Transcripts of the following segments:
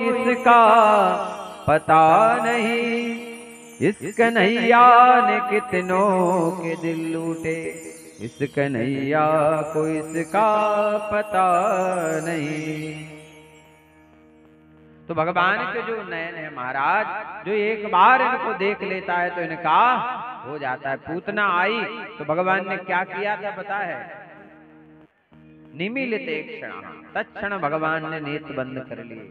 इसका पता नहीं, इस कन्हैया ने कितनों के दिल लूटे, इस कन्हैया को इसका पता नहीं। तो भगवान के जो नयन है महाराज, जो एक बार इनको देख लेता है तो इनका हो जाता है। पूतना आई तो भगवान ने क्या किया था पता है? निमीलित एक क्षण, तत्क्षण भगवान ने नेत्र बंद कर लिए।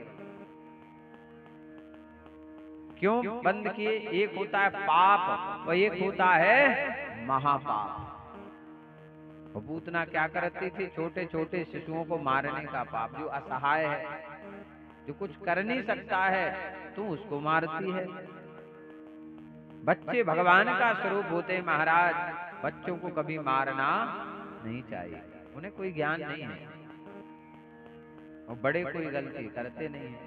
क्यों बंद किए? एक होता है पाप और एक होता है महापाप। और पूतना क्या करती थी? छोटे छोटे शिशुओं को मारने का पाप। जो असहाय है, जो कुछ कर नहीं सकता है, तू उसको मारती है। बच्चे भगवान का स्वरूप होते महाराज, बच्चों को कभी मारना नहीं चाहिए, उन्हें कोई ज्ञान नहीं है और बड़े कोई गलती करते नहीं है।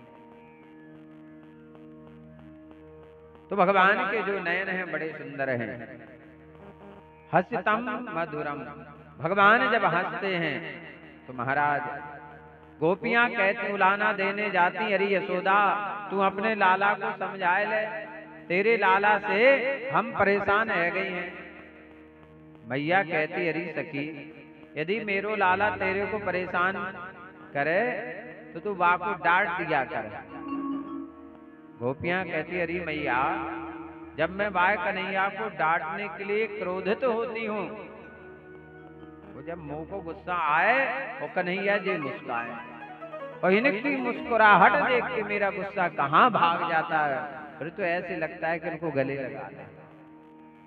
तो भगवान के जो नयन हैं बड़े सुंदर हैं। हसितम मधुरम, भगवान जब हंसते हैं तो महाराज गोपियां कहती, उलाना देने जाती, अरे यशोदा तू अपने लाला को समझाए ले, तेरे लाला से हम परेशान रह गई हैं। मैया कहती, अरे सखी यदि मेरो लाला तेरे को परेशान करे तो तू वाको डांट दिया कर। गोपियां कहती, अरे मैया जब मैं बाय कन्हैया को डांटने के लिए क्रोधित होती हूँ, वो जब मुंह को गुस्सा आए और कन्हैया जी मुस्काए और इनकी मुस्कुराहट देख के मेरा गुस्सा कहाँ भाग जाता है, फिर तो ऐसे लगता है कि इनको गले लगा दे,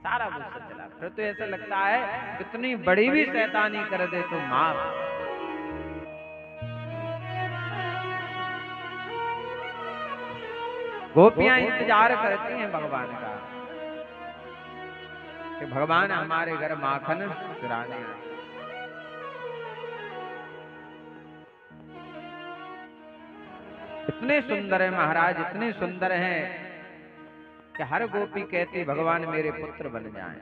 सारा गुस्सा चला। फिर तो ऐसा लगता है कितनी बड़ी भी शैतानी कर दे तो माफ। गोपियां इंतजार करती हैं भगवान का कि भगवान हमारे घर माखन चुराने आए। इतने सुंदर है महाराज, इतने सुंदर हैं कि हर गोपी कहती भगवान मेरे पुत्र बन जाएं।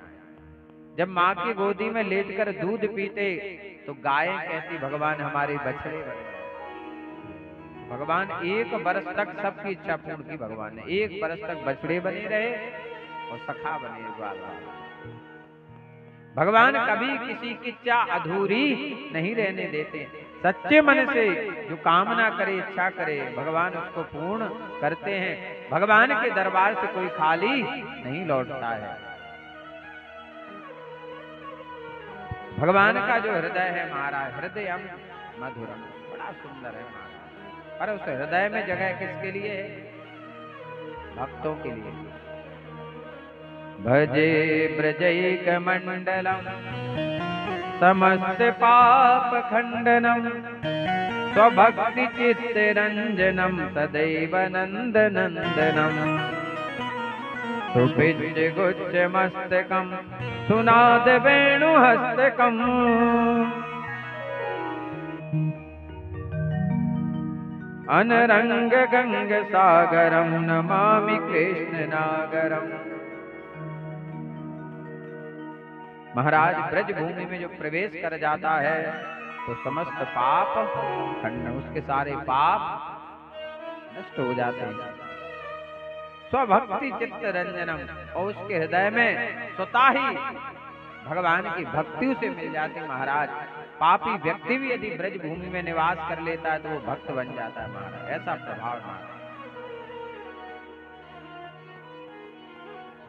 जब माँ की गोदी में लेटकर दूध पीते तो गायें कहती भगवान हमारे बछड़े बन जाएं। भगवान एक बरस तक सबकी इच्छा पूर्ण की। भगवान ने एक बरस तक बछड़े बने रहे और सखा बने ग्वाल। भगवान कभी किसी की इच्छा अधूरी नहीं रहने देते। सच्चे मन से जो कामना करे, इच्छा करे, भगवान उसको पूर्ण करते हैं। भगवान के दरबार से कोई खाली नहीं लौटता है। भगवान का जो हृदय है महाराज, हृदय मधुरम, बड़ा सुंदर है महाराज। पर उस हृदय में जगह किसके लिए है? भक्तों के लिए। भजे ब्रजैक मंडलम समस्त पाप खंडनम स्वभक्ति चित्त रंजनम सदैव नंद नंदनम सुपिच गुच्छ मस्तकम सुनाद वेणु हस्तकम अनरंग गंग सागरम नमामि कृष्ण नागरम। महाराज ब्रज भूमि में जो प्रवेश कर जाता है तो समस्त पाप खंड, उसके सारे पाप नष्ट हो जाते हैं। स्वभक्ति चित्त रंजनम, और उसके हृदय में स्वतः ही भगवान की भक्ति उसे मिल जाती। महाराज पापी व्यक्ति भी यदि ब्रज भूमि में निवास कर लेता है तो वो भक्त बन जाता है महाराज, ऐसा प्रभाव है।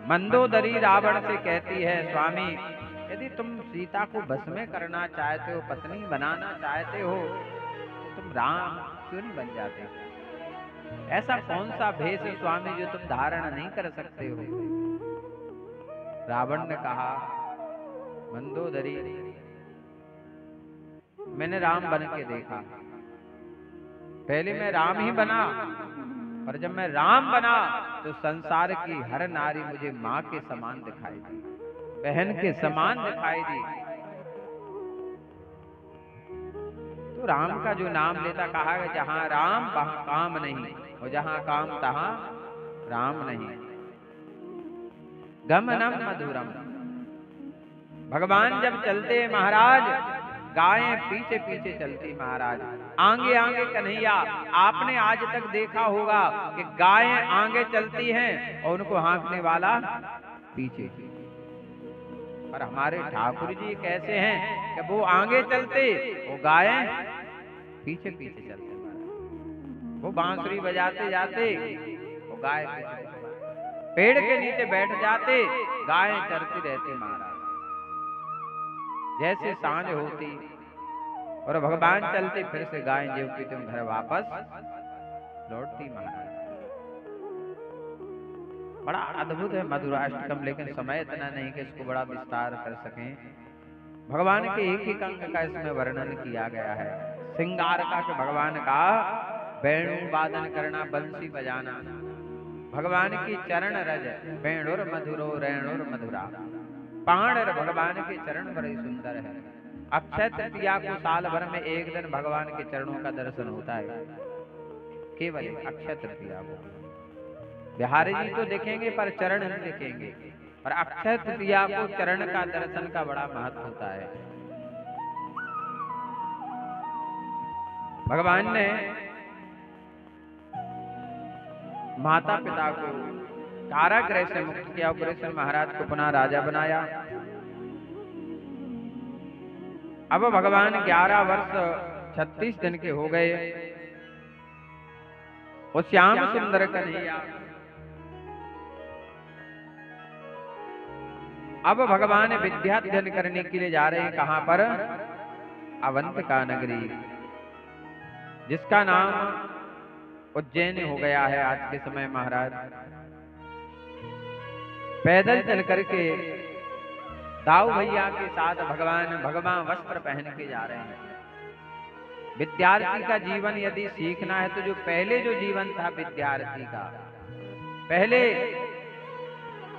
मंदोदरी रावण से कहती है, स्वामी यदि तुम सीता को बस में करना चाहते हो, पत्नी बनाना चाहते हो, तो तुम राम क्यों नहीं बन जाते? ऐसा कौन सा भेष है स्वामी जो तुम धारण नहीं कर सकते हो? रावण ने कहा, मंदोदरी मैंने राम बन के देखा, पहले मैं राम ही बना, और जब मैं राम बना तो संसार की हर नारी मुझे माँ के समान दिखाई दी, बहन के समान दिखाई दी। तो राम का जो नाम लेता, कहा है जहां राम वहां काम नहीं, और जहां काम तहां राम नहीं। गमनम मधुरम, भगवान जब चलते महाराज गायें पीछे पीछे चलती महाराज, आगे आगे कन्हैया। आपने आज तक देखा होगा कि गायें आगे चलती हैं और उनको हाँकने वाला पीछे। पर हमारे ठाकुर जी कैसे हैं कि वो आगे चलते, वो गायें पीछे पीछे चलते महाराज। वो बांसुरी बजाते जाते, वो गाय पेड़ के नीचे बैठ जाते, गायें चरती रहती महाराज। जैसे सांझ होती और भगवान चलते, फिर से गायें जो की तुम घर वापस लौटती महाराज। बड़ा अद्भुत है मधुराष्टकम, लेकिन समय इतना नहीं कि इसको बड़ा विस्तार कर सकें। भगवान के एक एक अंग का इसमें वर्णन किया गया है। श्रृंगार का कि भगवान का वेणु वादन करना, बंसी बजाना, भगवान की चरण रज वेणुर मधुरो रेणुर मधुरा। पाणर भगवान के चरण बड़े सुंदर है। अक्षय तृतीया को साल भर में एक दिन भगवान के चरणों का दर्शन होता है, केवल अक्षय तृतीया को। बिहारी जी तो देखेंगे पर चरण नहीं देखेंगे, और अक्षय तृतीया को चरण का दर्शन का बड़ा महत्व होता है। भगवान ने माता पिता को कारागृह से मुक्त किया, उग्रसेन महाराज को पुनः राजा बनाया। अब भगवान 11 वर्ष 36 दिन के हो गए। वो श्याम सुंदर कन्हैया अब भगवान विद्याध्ययन करने के लिए जा रहे हैं। कहां पर? अवंतिका नगरी, जिसका नाम उज्जैन हो गया है आज के समय महाराज। पैदल चल करके दाऊ भैया के साथ भगवान वस्त्र पहन के जा रहे हैं। विद्यार्थी का जीवन यदि सीखना है तो जो पहले जो जीवन था विद्यार्थी का, पहले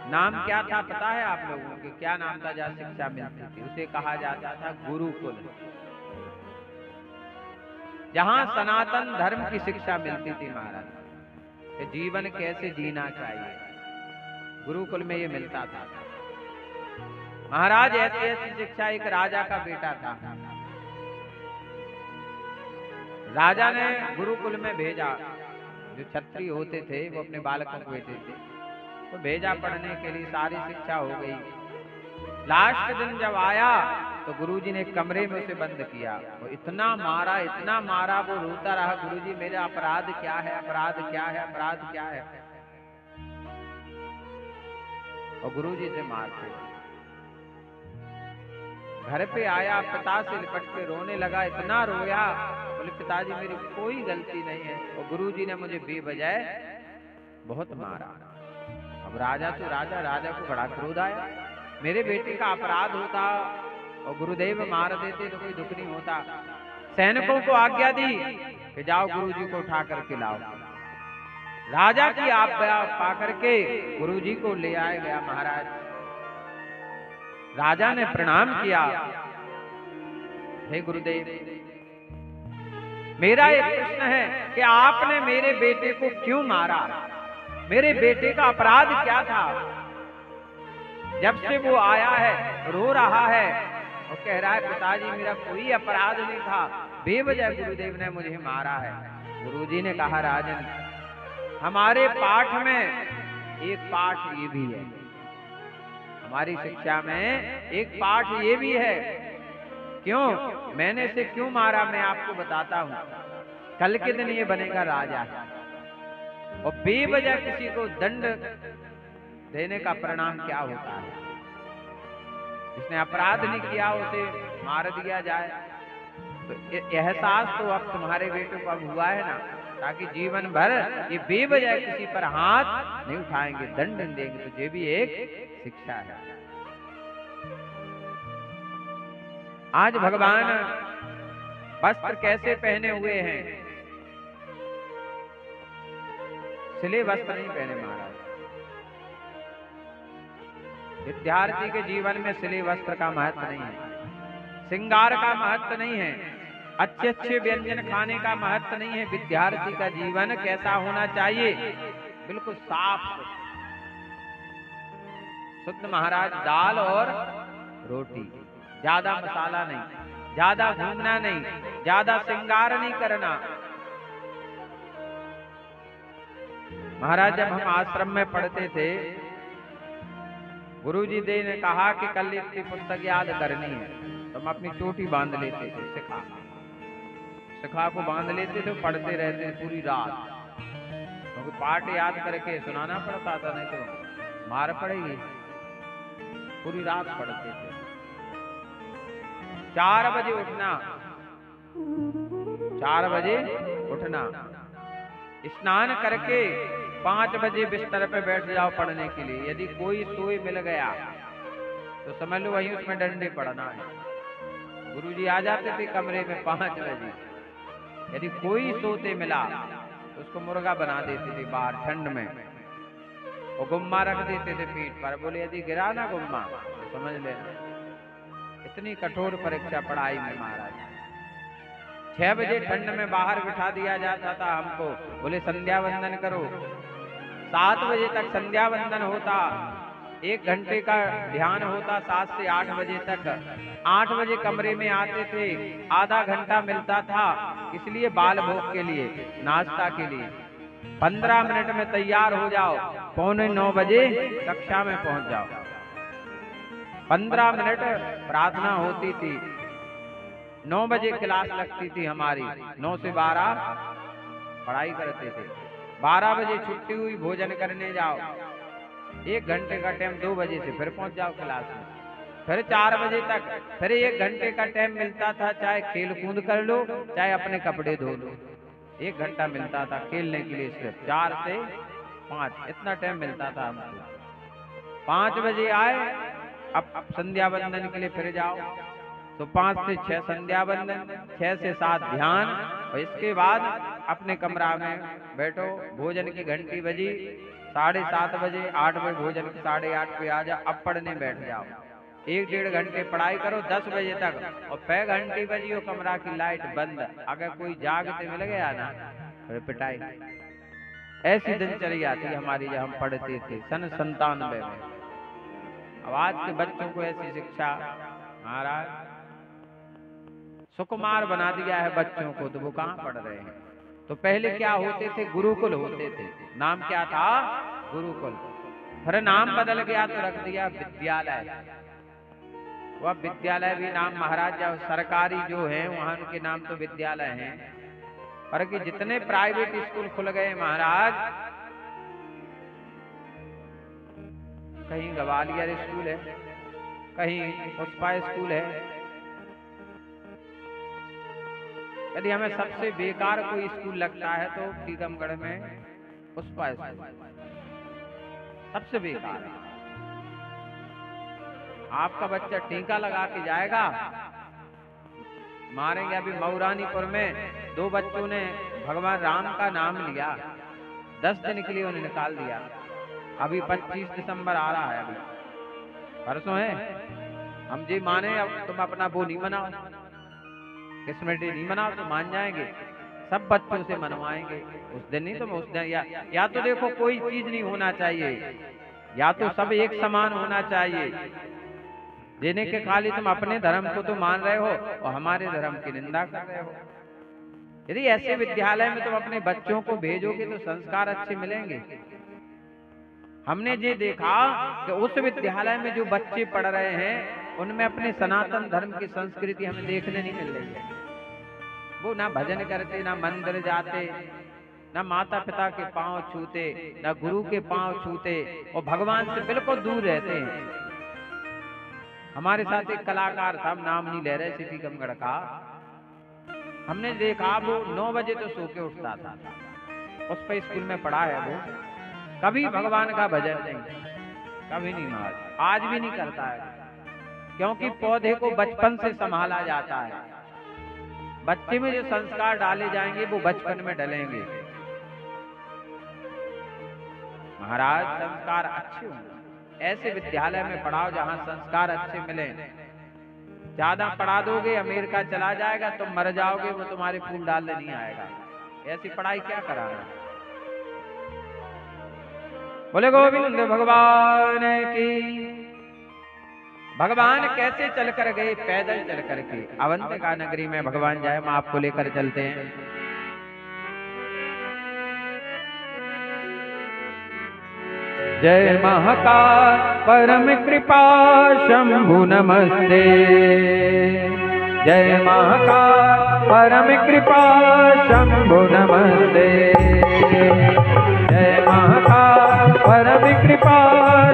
नाम क्या था पता है आप लोगों के? क्या नाम था जहाँ शिक्षा मिलती थी? उसे कहा जाता था गुरुकुल, जहां सनातन धर्म की शिक्षा मिलती थी महाराज, कि जीवन कैसे जीना चाहिए। गुरुकुल में ये मिलता था महाराज। ऐसी ऐसी शिक्षा। एक राजा का बेटा था, राजा ने गुरुकुल में भेजा। जो क्षत्रिय होते थे वो अपने बालकों को भेजते थे, तो भेजा पढ़ने के लिए, सारी शिक्षा हो गई। लास्ट दिन जब आया तो गुरुजी ने कमरे में उसे बंद किया। वो इतना मारा, वो रोता रहा, गुरुजी मेरा अपराध क्या है, अपराध क्या है, अपराध क्या है। और गुरुजी से मारते। घर पे आया, पिता से लिपट के रोने लगा, इतना रोया, बोले पिताजी मेरी कोई गलती नहीं है, और गुरुजी ने मुझे बेवजह बहुत मारा। अब राजा तो राजा को बड़ा क्रोध आया। मेरे बेटे का अपराध होता और गुरुदेव मार देते तो कोई दुख नहीं होता। सैनिकों को आज्ञा दी कि जाओ गुरुजी को उठा करके लाओ। राजा की आज्ञा पा करके गुरुजी को ले आया गया महाराज। राजा ने प्रणाम किया, हे गुरुदेव, मेरा एक प्रश्न है कि आपने मेरे बेटे को क्यों मारा? मेरे बेटे का अपराध क्या था? जब से वो आया है रो रहा है और कह रहा है पिताजी मेरा कोई अपराध नहीं था, बेवजह गुरुदेव ने मुझे मारा है। गुरुजी ने कहा राजन, हमारे पाठ में एक पाठ ये भी है, हमारी शिक्षा में एक पाठ ये भी है। क्यों? मैंने इसे क्यों मारा मैं आपको बताता हूं। कल के दिन ये बनेगा राजा, और बेवजह किसी को दंड देने का परिणाम क्या होता है? जिसने अपराध नहीं किया उसे मार दिया जाए। तो एहसास तो अब तुम्हारे बेटे को अब हुआ है ना, ताकि जीवन भर ये बेवजह किसी पर हाथ नहीं उठाएंगे, दंड नहीं देंगे। तो ये भी एक शिक्षा है। आज भगवान वस्त्र कैसे पहने हुए हैं? सिले वस्त्र नहीं पहने महाराज। विद्यार्थी के जीवन में सिले वस्त्र का महत्व नहीं है, श्रृंगार का महत्व नहीं है, अच्छे अच्छे व्यंजन खाने का महत्व नहीं है। विद्यार्थी का जीवन कैसा होना चाहिए? बिल्कुल साफ शुद्ध महाराज। दाल और रोटी, ज्यादा मसाला नहीं, ज्यादा घूमना नहीं, ज्यादा श्रृंगार नहीं करना। महाराज जब हम आश्रम में पढ़ते थे, गुरुजी दे ने कहा कि कल इतनी पुस्तक याद करनी है, तो हम अपनी चोटी बांध लेते थे, शिखा को बांध लेते थे, पढ़ते रहते पूरी रात, क्योंकि पाठ याद करके सुनाना पड़ता था, नहीं तो मार पड़ेगी। पूरी रात पढ़ते थे। 4 बजे उठना, 4 बजे उठना, स्नान करके 5 बजे बिस्तर पे बैठ जाओ पढ़ने के लिए। यदि कोई सोए मिल गया तो समझ लो वहीं उसमें डंडे पड़ना है। गुरुजी आ जाते थे कमरे में 5 बजे। यदि कोई सोते मिला तो उसको मुर्गा बना देते थे बाहर ठंड में, और गुम्मा रख देते थे पीठ पर। बोले यदि गिरा ना गुम्मा तो समझ लेना। इतनी कठोर परीक्षा पढ़ाई में महाराज। 6 बजे ठंड में बाहर बिठा दिया जाता था हमको, बोले संध्या वंदन करो। 7 बजे तक संध्या वंदन होता, 1 घंटे का ध्यान होता 7 से 8 बजे तक। 8 बजे कमरे में आते थे, आधा घंटा मिलता था इसलिए बाल भोग के लिए, नाश्ता के लिए। 15 मिनट में तैयार हो जाओ, 8:45 बजे कक्षा में पहुंच जाओ। 15 मिनट प्रार्थना होती थी, 9 बजे क्लास लगती थी हमारी, 9 से 12 पढ़ाई करते थे। 12 बजे छुट्टी हुई, भोजन करने जाओ, 1 घंटे का टाइम, 2 बजे से फिर पहुंच जाओ क्लास में। फिर 4 बजे तक फिर 1 घंटे का टाइम मिलता था, चाहे खेल कूद कर लो चाहे अपने कपड़े धो लो। 1 घंटा मिलता था खेलने के लिए, सिर्फ 4 से 5 इतना टाइम मिलता था हमको। 5 बजे आए, अब संध्या वंदन के लिए फिर जाओ, तो 5 से 6 संध्या वंदन, 6 से 7 ध्यान, और इसके बाद अपने कमरा में बैठो। भोजन की घंटी बजी 7:30 बजे, 8 बजे भोजन, 8:30 पे आ जाओ, अब पढ़ने बैठ जाओ। 1-1.5 घंटे पढ़ाई करो 10 बजे तक, और 6 घंटी बजी हो, कमरा की लाइट बंद। अगर कोई जागते मिल गया ना फिर पिटाई। ऐसी दिनचर्या थी हमारी जब हम पढ़ते थे सन 97 में। अब आज के बच्चों को ऐसी शिक्षा महाराज सुकुमार बना दिया है बच्चों को, तो वो कहाँ पढ़ रहे हैं। तो पहले क्या होते थे, गुरुकुल होते थे। नाम क्या था, गुरुकुल। फिर नाम बदल गया तो रख दिया विद्यालय। वह विद्यालय भी नाम महाराज जब सरकारी जो है वहां उनके नाम तो विद्यालय हैं, पर कि जितने प्राइवेट स्कूल खुल गए महाराज, कहीं ग्वालियर स्कूल है, कहीं पुष्पा स्कूल है। यदि हमें सबसे बेकार कोई स्कूल लगता है तो टीकमगढ़ में पुष्पा स्कूल सबसे बेकार है। आपका बच्चा टीका लगा के जाएगा, मारेंगे। अभी मऊरानीपुर में 2 बच्चों ने भगवान राम का नाम लिया, 10 दिन के लिए उन्हें निकाल दिया। अभी 25 दिसंबर आ रहा है, अभी परसों है। हम जी माने, अब तुम अपना वो नहीं मनाओ, किस्मत डे नहीं मनाओ तो मान जाएंगे, सब बच्चों से मनवाएंगे उस दिन। नहीं तो उस दिन या तो देखो कोई चीज नहीं होना चाहिए, या तो सब एक समान होना चाहिए। देने के खाली तुम अपने धर्म को तो मान रहे हो और हमारे धर्म की निंदा कर रहे हो। यदि ऐसे विद्यालय में तुम अपने बच्चों को भेजोगे तो संस्कार अच्छे मिलेंगे। हमने ये देखा कि उस विद्यालय में जो बच्चे पढ़ रहे हैं उनमें अपने सनातन धर्म की संस्कृति हमें देखने नहीं मिल रही है। वो ना भजन करते, ना मंदिर जाते, ना माता पिता के पांव छूते, ना गुरु के पांव छूते, और भगवान से बिल्कुल दूर रहते हैं। हमारे साथ एक कलाकार था, नाम नहीं ले रहे, सिटी टीकमगढ़ का। हमने देखा वो 9 बजे तो सो के उठता था, उस पर स्कूल में पढ़ा है वो, कभी भगवान का भजन नहीं, कभी नहीं महाराज, आज भी नहीं करता है। क्योंकि पौधे को बचपन से संभाला जाता है। बच्चे में जो संस्कार डाले जाएंगे वो बचपन में डलेंगे महाराज। संस्कार अच्छे होंगे, ऐसे विद्यालय में पढ़ाओ जहां संस्कार अच्छे मिले। ज्यादा पढ़ा दोगे अमेरिका चला जाएगा, तुम मर जाओगे, वो तुम्हारे फूल डालने नहीं आएगा। ऐसी पढ़ाई क्या करा है। बोले गोविंद भगवान की, भगवान कैसे चलकर गए? पैदल चल करके। अवंतिका नगरी में भगवान जाए, हम आपको लेकर चलते हैं। जय महाकाल परम कृपा शंभु नमस्ते। जय महाकाल परम कृपा शंभु नमस्ते। जय महाकाल परम कृपा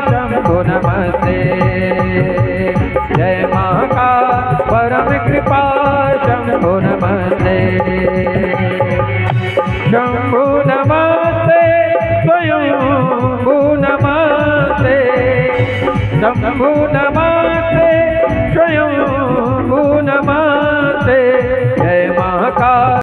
शंभु नमस्ते। जय महाकाल परम कृपा शंभु नमस्ते। शंभु नमस्ते स्वयंभु नमस्ते। शंभु नमस्ते स्वयंभु नमस्ते। जय महाकाल।